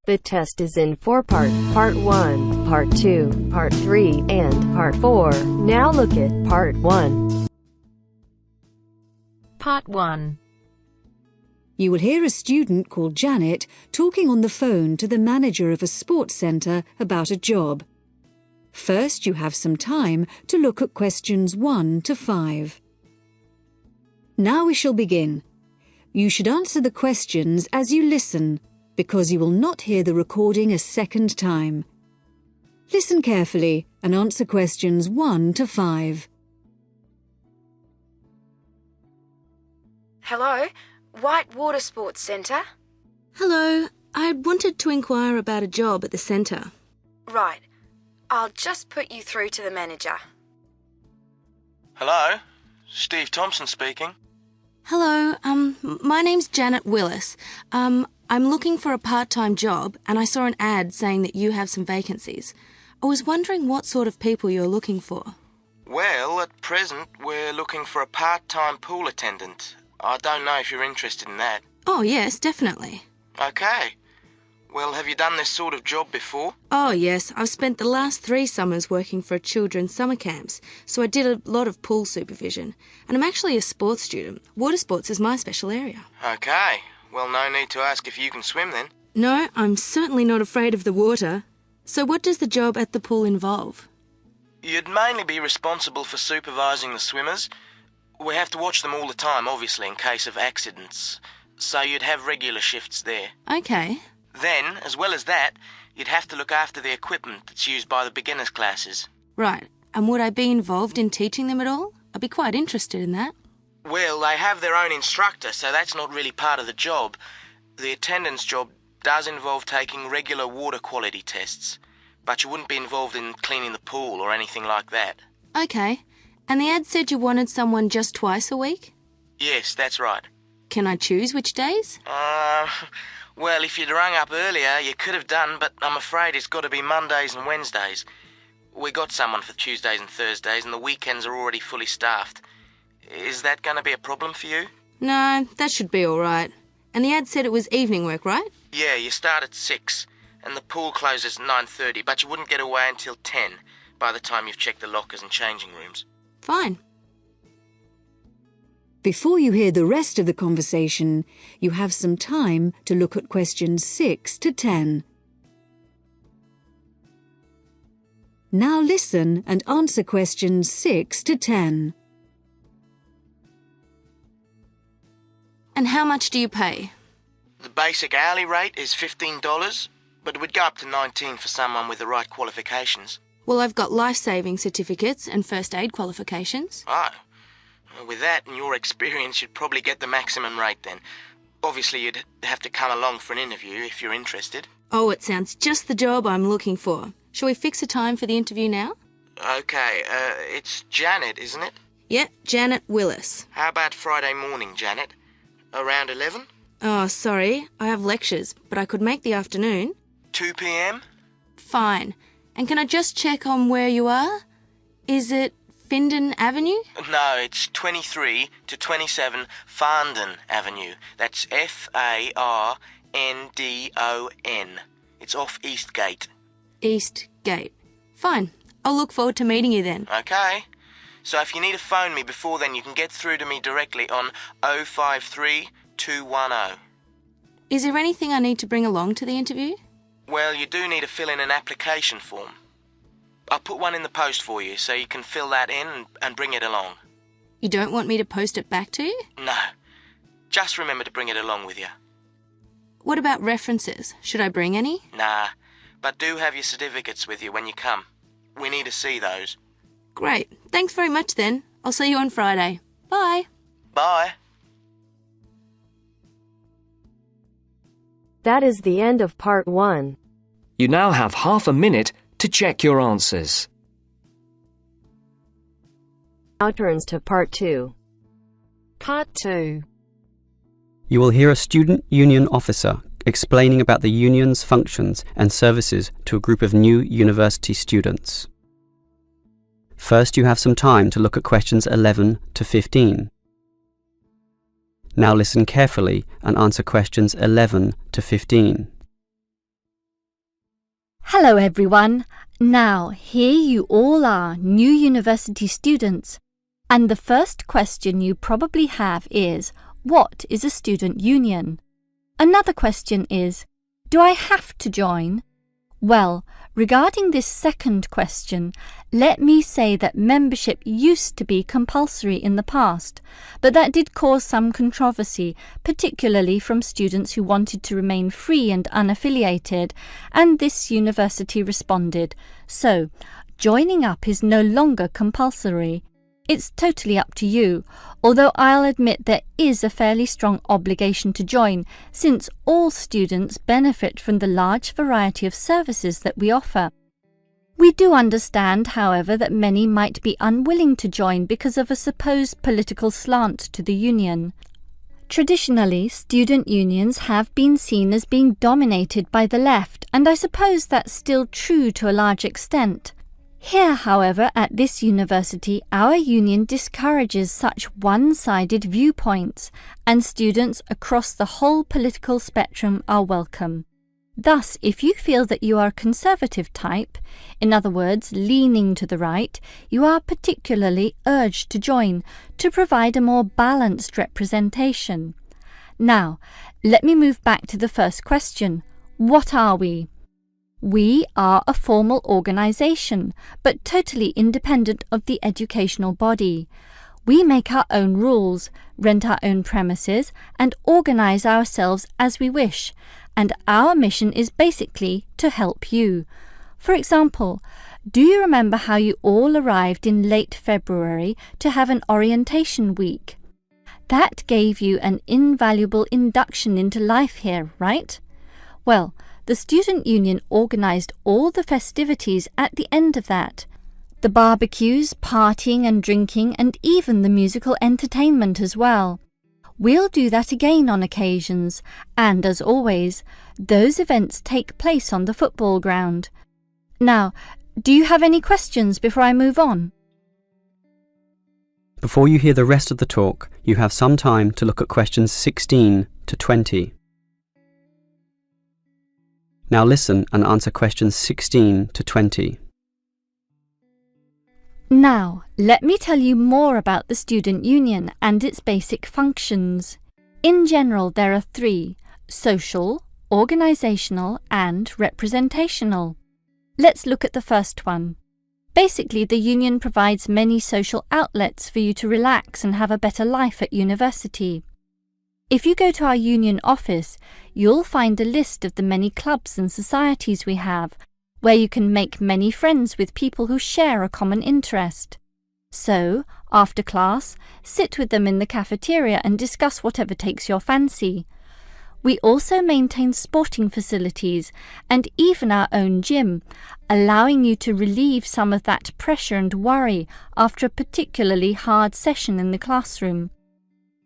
The test is in 4 parts: Part 1, Part 2, Part 3, and Part 4. Now look at Part 1. Part 1. You will hear a student called Janet talking on the phone to the manager of a sports centre about a job. First, you have some time to look at questions 1 to 5. Now we shall begin. You should answer the questions as you listen, because you will not hear the recording a second time. Listen carefully and answer questions 1 to 5. Hello, White Water Sports Centre? Hello, I wanted to inquire about a job at the centre. Right, I'll just put you through to the manager. Hello, Steve Thompson speaking. Hello, my name's Janet Willis. I'm looking for a part-time job and I saw an ad saying that you have some vacancies. I was wondering what sort of people you're looking for. Well, at present, we're looking for a part-time pool attendant. I don't know if you're interested in that. Oh, yes, definitely. Okay. Well, have you done this sort of job before? Oh, yes, I've spent the last 3 summers working for children's summer camps, so I did a lot of pool supervision. And I'm actually a sports student. Water sports is my special area. Okay. Well, no need to ask if you can swim then. No, I'm certainly not afraid of the water. So what does the job at the pool involve? You'd mainly be responsible for supervising the swimmers. We have to watch them all the time, obviously, in case of accidents. So you'd have regular shifts there. Okay. Then, as well as that, you'd have to look after the equipment that's used by the beginners classes. Right. And would I be involved in teaching them at all? I'd be quite interested in that. Well, they have their own instructor, so that's not really part of the job. The attendance job does involve taking regular water quality tests, but you wouldn't be involved in cleaning the pool or anything like that. Okay. And the ad said you wanted someone just twice a week? Yes, that's right. Can I choose which days? Well, if you'd rung up earlier, you could have done, but I'm afraid it's got to be Mondays and Wednesdays. We got someone for Tuesdays and Thursdays, and the weekends are already fully staffed. Is that going to be a problem for you? No, that should be all right. And the ad said it was evening work, right? Yeah, you start at 6, and the pool closes at 9:30, but you wouldn't get away until 10 by the time you've checked the lockers and changing rooms. Fine. Before you hear the rest of the conversation, you have some time to look at questions 6 to 10. Now listen and answer questions 6 to 10. And how much do you pay? The basic hourly rate is $15, but it would go up to $19 for someone with the right qualifications. Well, I've got life-saving certificates and first aid qualifications. Oh. With that and your experience, you'd probably get the maximum rate then. Obviously, you'd have to come along for an interview if you're interested. Oh, it sounds just the job I'm looking for. Shall we fix a time for the interview now? Okay, it's Janet, isn't it? Yeah, Janet Willis. How about Friday morning, Janet? Around 11? Oh, sorry, I have lectures, but I could make the afternoon. 2 p.m? Fine. And can I just check on where you are? Is it Findon Avenue? No, it's 23 to 27 Farndon Avenue. That's Farndon. It's off Eastgate. East Gate. Fine. I'll look forward to meeting you then. Okay. So if you need to phone me before then, you can get through to me directly on 053 210. Is there anything I need to bring along to the interview? Well, you do need to fill in an application form. I'll put one in the post for you, so you can fill that in and bring it along. You don't want me to post it back to you? No. Just remember to bring it along with you. What about references? Should I bring any? Nah, but do have your certificates with you when you come. We need to see those. Great. Thanks very much then. I'll see you on Friday. Bye. Bye. That is the end of Part 1. You now have half a minute to check your answers. Now turns to Part 2. Part 2. You will hear a student union officer explaining about the union's functions and services to a group of new university students. First, you have some time to look at questions 11 to 15. Now listen carefully and answer questions 11 to 15. Hello everyone. Now, here you all are, new university students. And the first question you probably have is, what is a student union? Another question is, do I have to join? Well, regarding this second question, let me say that membership used to be compulsory in the past, but that did cause some controversy, particularly from students who wanted to remain free and unaffiliated, and this university responded. So, joining up is no longer compulsory. It's totally up to you, although I'll admit there is a fairly strong obligation to join, since all students benefit from the large variety of services that we offer. We do understand, however, that many might be unwilling to join because of a supposed political slant to the union. Traditionally, student unions have been seen as being dominated by the left, and I suppose that's still true to a large extent. Here, however, at this university, our union discourages such one-sided viewpoints, and students across the whole political spectrum are welcome. Thus, if you feel that you are a conservative type, in other words, leaning to the right, you are particularly urged to join to provide a more balanced representation. Now, let me move back to the first question. What are we? We are a formal organisation, but totally independent of the educational body. We make our own rules, rent our own premises, and organise ourselves as we wish, and our mission is basically to help you. For example, do you remember how you all arrived in late February to have an orientation week? That gave you an invaluable induction into life here, right? Well, the student union organised all the festivities at the end of that. The barbecues, partying and drinking, and even the musical entertainment as well. We'll do that again on occasions, and as always, those events take place on the football ground. Now, do you have any questions before I move on? Before you hear the rest of the talk, you have some time to look at questions 16 to 20. Now listen and answer questions 16 to 20. Now, let me tell you more about the student union and its basic functions. In general, there are three: social, organisational, and representational. Let's look at the first one. Basically, the union provides many social outlets for you to relax and have a better life at university. If you go to our union office, you'll find a list of the many clubs and societies we have, where you can make many friends with people who share a common interest. So, after class, sit with them in the cafeteria and discuss whatever takes your fancy. We also maintain sporting facilities and even our own gym, allowing you to relieve some of that pressure and worry after a particularly hard session in the classroom.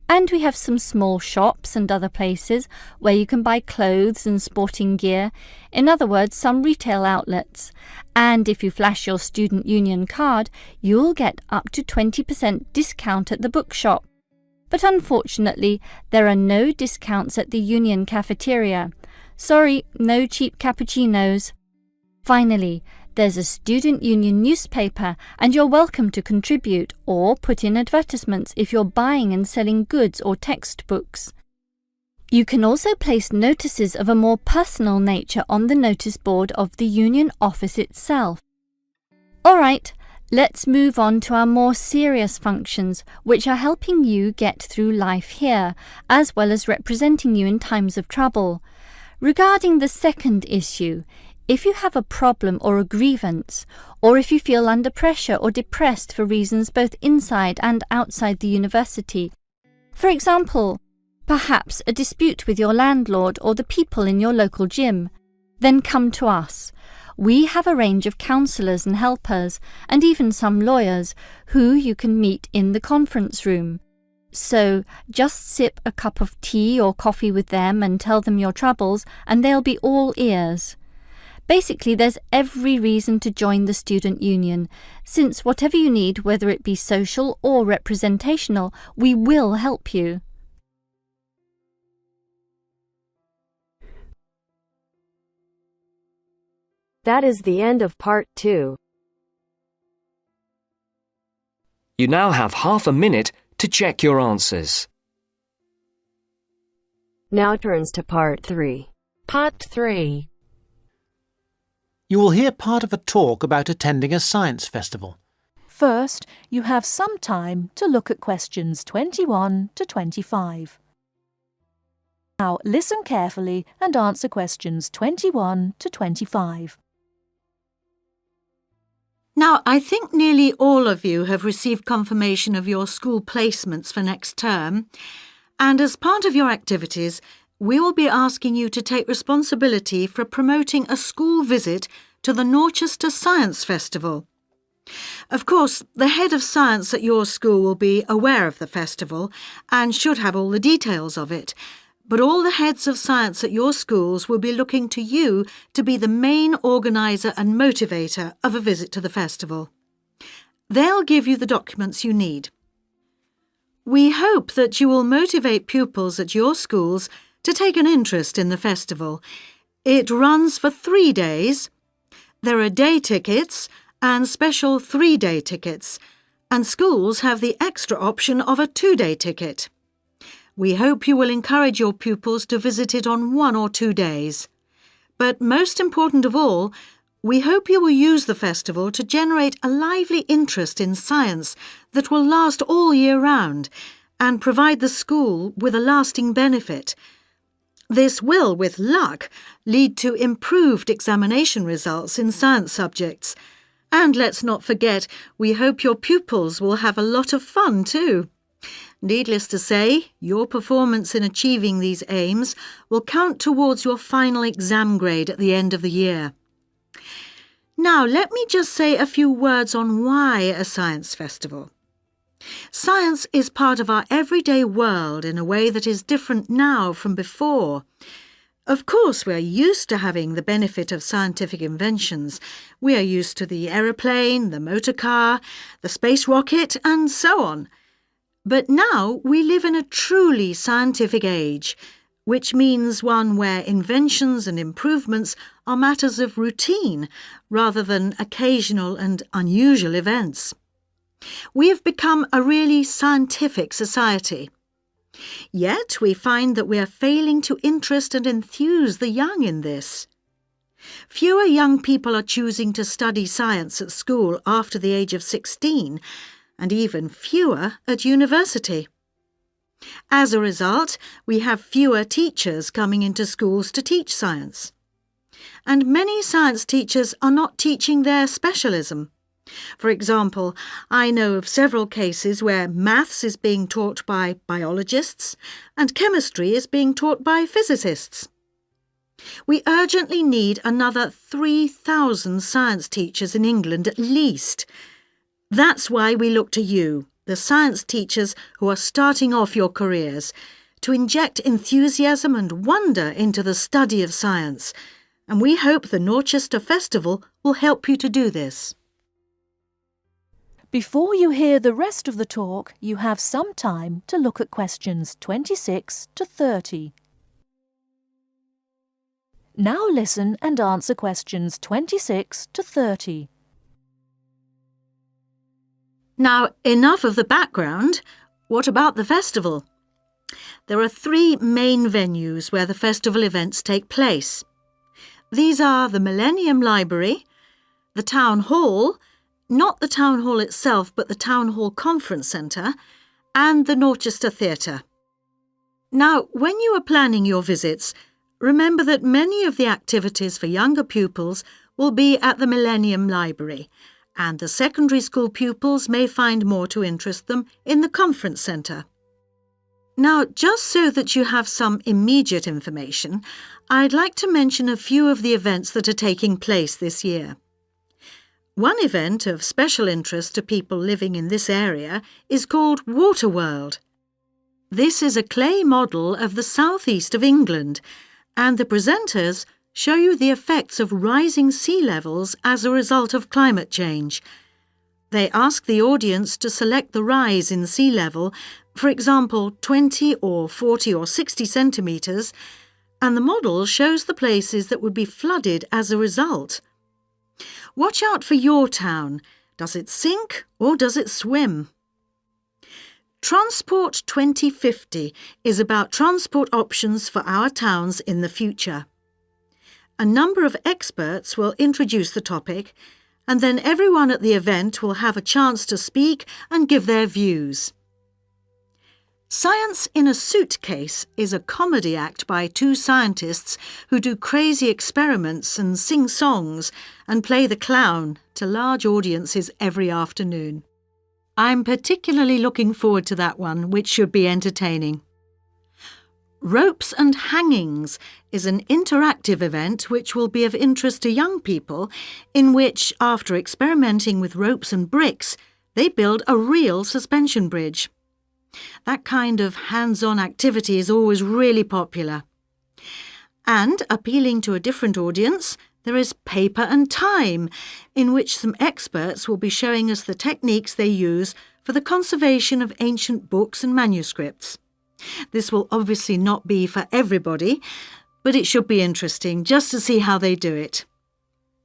And we have some small shops and other places where you can buy clothes and sporting gear, in other words, some retail outlets. And if you flash your student union card, you'll get up to 20% discount at the bookshop. But unfortunately, there are no discounts at the union cafeteria. Sorry, no cheap cappuccinos. Finally, there's a student union newspaper, and you're welcome to contribute or put in advertisements if you're buying and selling goods or textbooks. You can also place notices of a more personal nature on the notice board of the union office itself. All right, let's move on to our more serious functions, which are helping you get through life here, as well as representing you in times of trouble. Regarding the second issue, if you have a problem or a grievance, or if you feel under pressure or depressed for reasons both inside and outside the university, for example, perhaps a dispute with your landlord or the people in your local gym, then come to us. We have a range of counsellors and helpers, and even some lawyers, who you can meet in the conference room. So just sip a cup of tea or coffee with them and tell them your troubles, and they'll be all ears. Basically, there's every reason to join the student union, since whatever you need, whether it be social or representational, we will help you. That is the end of part 2. You now have half a minute to check your answers. Now turns to part 3. Part 3. You will hear part of a talk about attending a science festival. First, you have some time to look at questions 21 to 25. Now listen carefully and answer questions 21 to 25. Now, I think nearly all of you have received confirmation of your school placements for next term, and as part of your activities, we will be asking you to take responsibility for promoting a school visit to the Dorchester Science Festival. Of course, the head of science at your school will be aware of the festival and should have all the details of it, but all the heads of science at your schools will be looking to you to be the main organiser and motivator of a visit to the festival. They'll give you the documents you need. We hope that you will motivate pupils at your schools to take an interest in the festival. It runs for 3 days. There are day tickets and special 3-day tickets, and schools have the extra option of a 2-day ticket. We hope you will encourage your pupils to visit it on 1 or 2 days. But most important of all, we hope you will use the festival to generate a lively interest in science that will last all year round and provide the school with a lasting benefit. This will, with luck, lead to improved examination results in science subjects. And let's not forget, we hope your pupils will have a lot of fun too. Needless to say, your performance in achieving these aims will count towards your final exam grade at the end of the year. Now, let me just say a few words on why a science festival. Science is part of our everyday world in a way that is different now from before. Of course, we are used to having the benefit of scientific inventions. We are used to the aeroplane, the motor car, the space rocket, and so on. But now we live in a truly scientific age, which means one where inventions and improvements are matters of routine rather than occasional and unusual events. We have become a really scientific society. Yet we find that we are failing to interest and enthuse the young in this. Fewer young people are choosing to study science at school after the age of 16, and even fewer at university. As a result, we have fewer teachers coming into schools to teach science. And many science teachers are not teaching their specialism. For example, I know of several cases where maths is being taught by biologists and chemistry is being taught by physicists. We urgently need another 3,000 science teachers in England at least. That's why we look to you, the science teachers who are starting off your careers, to inject enthusiasm and wonder into the study of science, and we hope the Dorchester Festival will help you to do this. Before you hear the rest of the talk, you have some time to look at questions 26 to 30. Now listen and answer questions 26 to 30. Now, enough of the background. What about the festival? There are 3 main venues where the festival events take place. These are the Millennium Library, the Town Hall, not the Town Hall itself but the Town Hall Conference Centre, and the Dorchester Theatre. Now, when you are planning your visits, remember that many of the activities for younger pupils will be at the Millennium Library, and the secondary school pupils may find more to interest them in the Conference Centre. Now, just so that you have some immediate information, I'd like to mention a few of the events that are taking place this year. One event of special interest to people living in this area is called Waterworld. This is a clay model of the southeast of England, and the presenters show you the effects of rising sea levels as a result of climate change. They ask the audience to select the rise in sea level, for example 20 or 40 or 60 centimetres, and the model shows the places that would be flooded as a result. Watch out for your town. Does it sink or does it swim? Transport 2050 is about transport options for our towns in the future. A number of experts will introduce the topic, and then everyone at the event will have a chance to speak and give their views. Science in a Suitcase is a comedy act by two scientists who do crazy experiments and sing songs and play the clown to large audiences every afternoon. I'm particularly looking forward to that one, which should be entertaining. Ropes and Hangings is an interactive event which will be of interest to young people, in which, after experimenting with ropes and bricks, they build a real suspension bridge. That kind of hands-on activity is always really popular. And, appealing to a different audience, there is Paper and Time, in which some experts will be showing us the techniques they use for the conservation of ancient books and manuscripts. This will obviously not be for everybody, but it should be interesting just to see how they do it.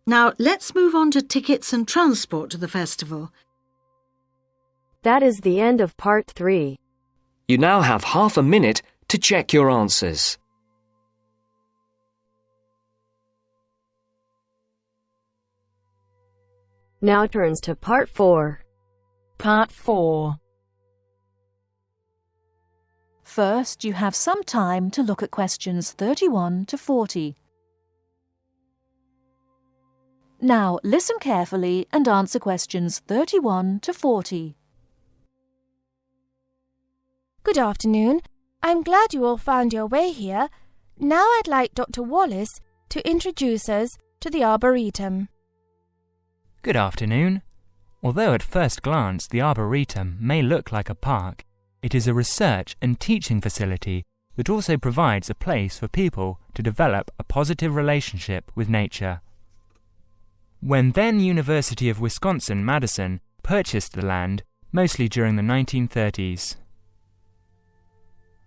Now, let's move on to tickets and transport to the festival. That is the end of part 3. You now have half a minute to check your answers. Now turns to part 4. Part 4. First, you have some time to look at questions 31 to 40. Now, listen carefully and answer questions 31 to 40. Good afternoon. I'm glad you all found your way here. Now I'd like Dr. Wallace to introduce us to the Arboretum. Good afternoon. Although at first glance the Arboretum may look like a park, it is a research and teaching facility that also provides a place for people to develop a positive relationship with nature. When then University of Wisconsin-Madison purchased the land, mostly during the 1930s,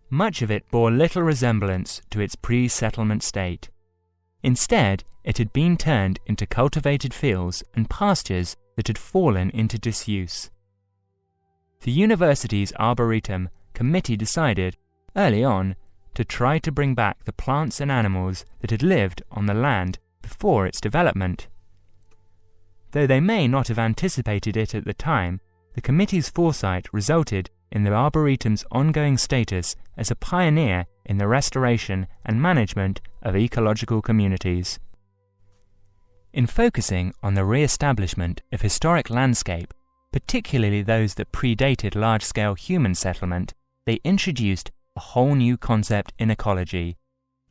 much of it bore little resemblance to its pre-settlement state. Instead, it had been turned into cultivated fields and pastures that had fallen into disuse. The university's Arboretum committee decided, early on, to try to bring back the plants and animals that had lived on the land before its development. Though they may not have anticipated it at the time, the committee's foresight resulted in the Arboretum's ongoing status as a pioneer in the restoration and management of ecological communities. In focusing on the re-establishment of historic landscape, particularly those that predated large-scale human settlement, they introduced a whole new concept in ecology: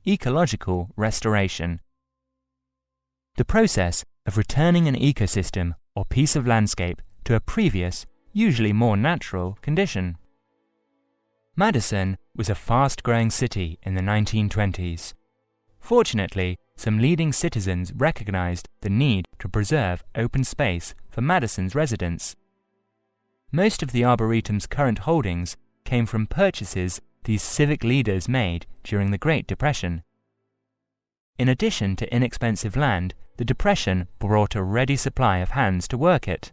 ecological restoration. The process of returning an ecosystem or piece of landscape to a previous, usually more natural, condition. Madison was a fast-growing city in the 1920s. Fortunately, some leading citizens recognized the need to preserve open space for Madison's residents. Most of the Arboretum's current holdings came from purchases these civic leaders made during the Great Depression. In addition to inexpensive land, the Depression brought a ready supply of hands to work it.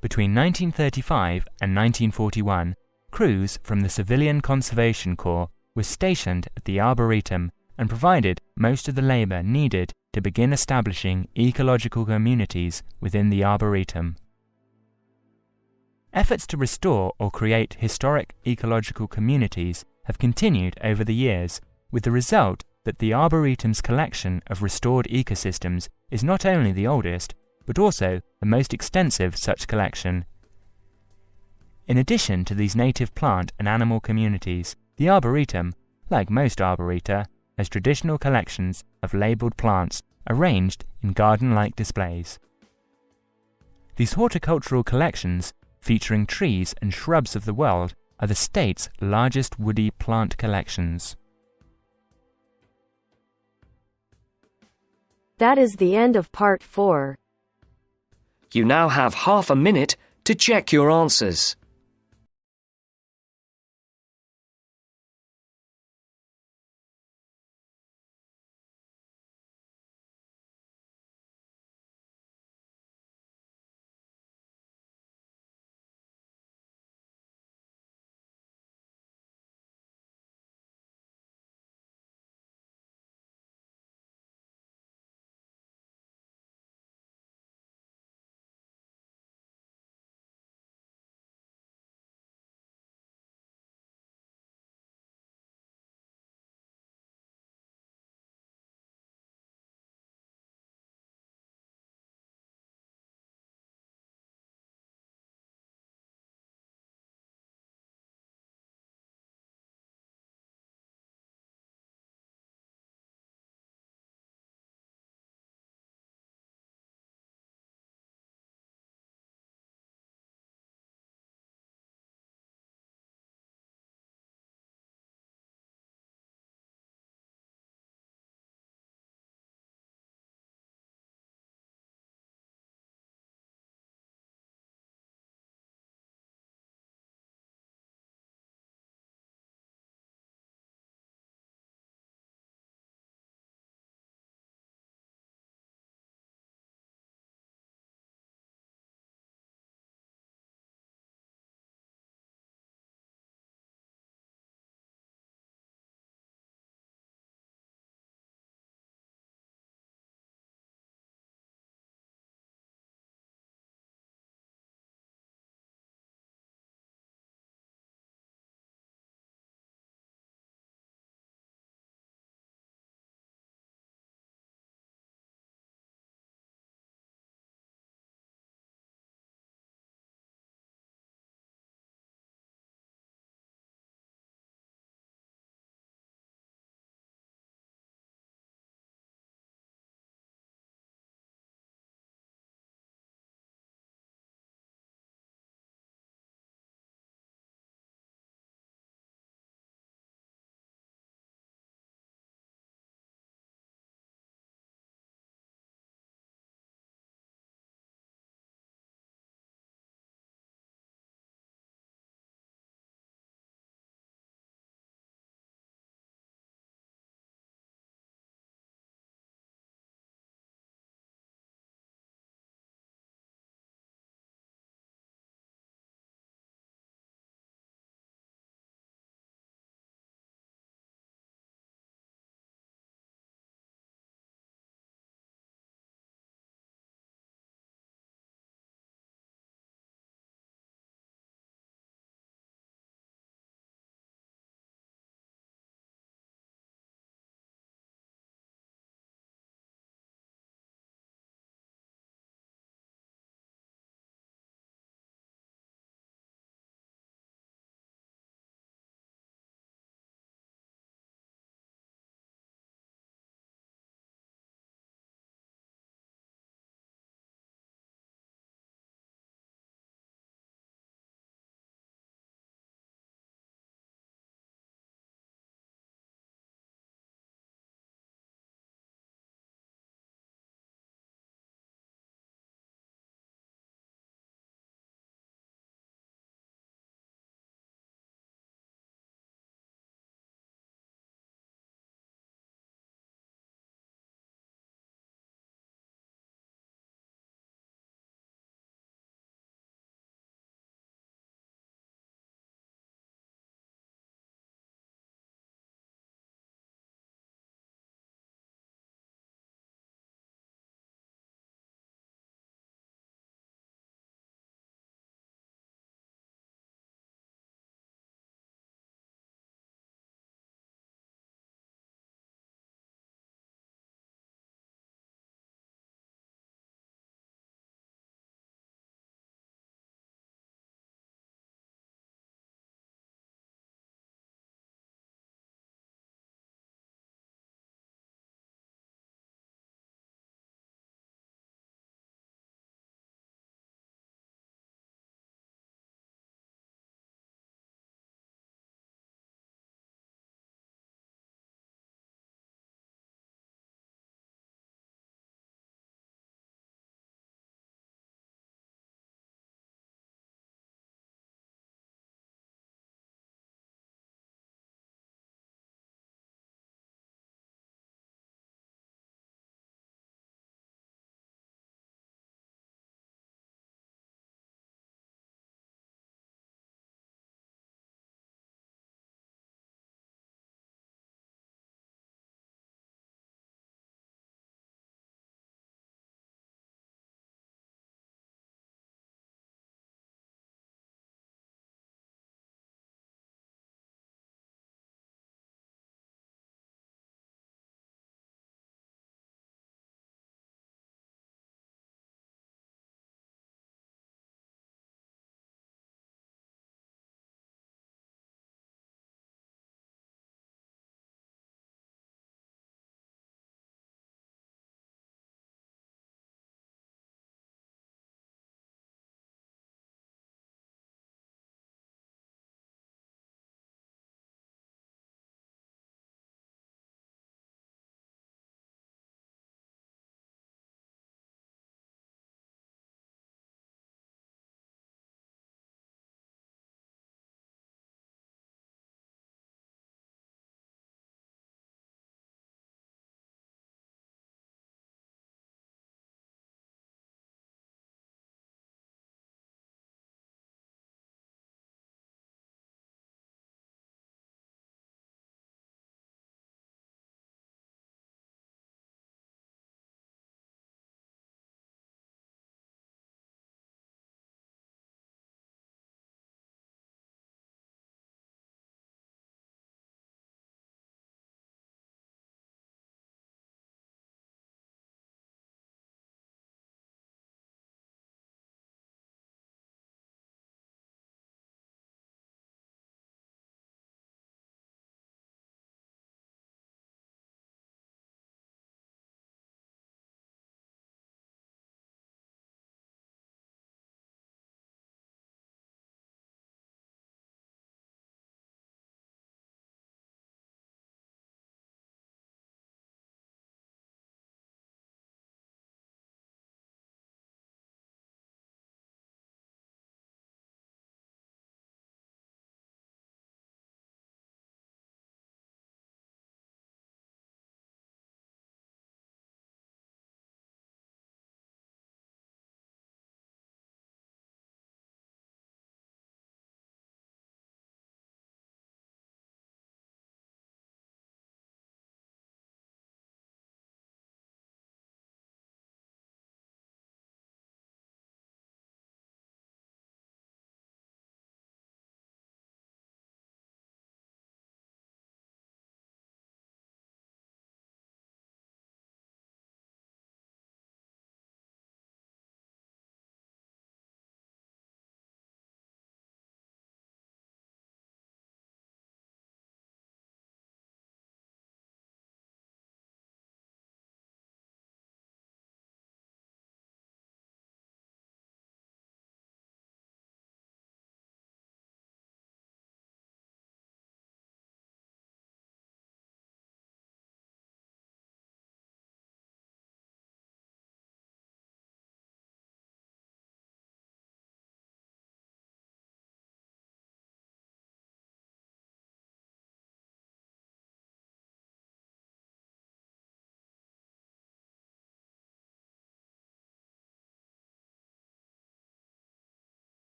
Between 1935 and 1941, crews from the Civilian Conservation Corps were stationed at the Arboretum and provided most of the labor needed to begin establishing ecological communities within the Arboretum. Efforts to restore or create historic ecological communities have continued over the years, with the result that the Arboretum's collection of restored ecosystems is not only the oldest, but also the most extensive such collection. In addition to these native plant and animal communities, the Arboretum, like most arboreta, has traditional collections of labelled plants arranged in garden-like displays. These horticultural collections, featuring trees and shrubs of the world, are the state's largest woody plant collections. That is the end of part 4. You now have half a minute to check your answers.